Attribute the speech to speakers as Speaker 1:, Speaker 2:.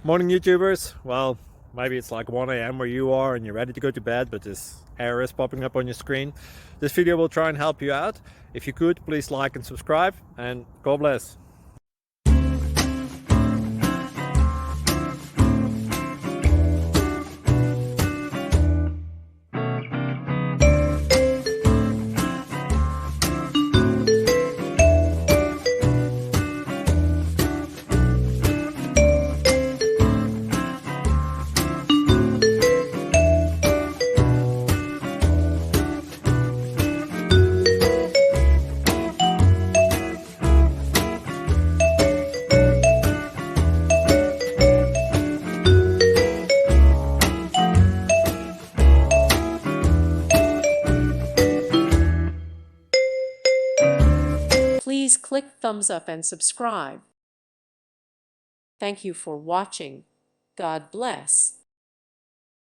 Speaker 1: Morning, YouTubers. Well, maybe it's like 1 a.m. where you are and you're ready to go to bed, but this error is popping up on your screen. This video will try and help you out. If you could, please like and subscribe, and God bless.
Speaker 2: Please click thumbs up and subscribe. Thank you for watching. God bless.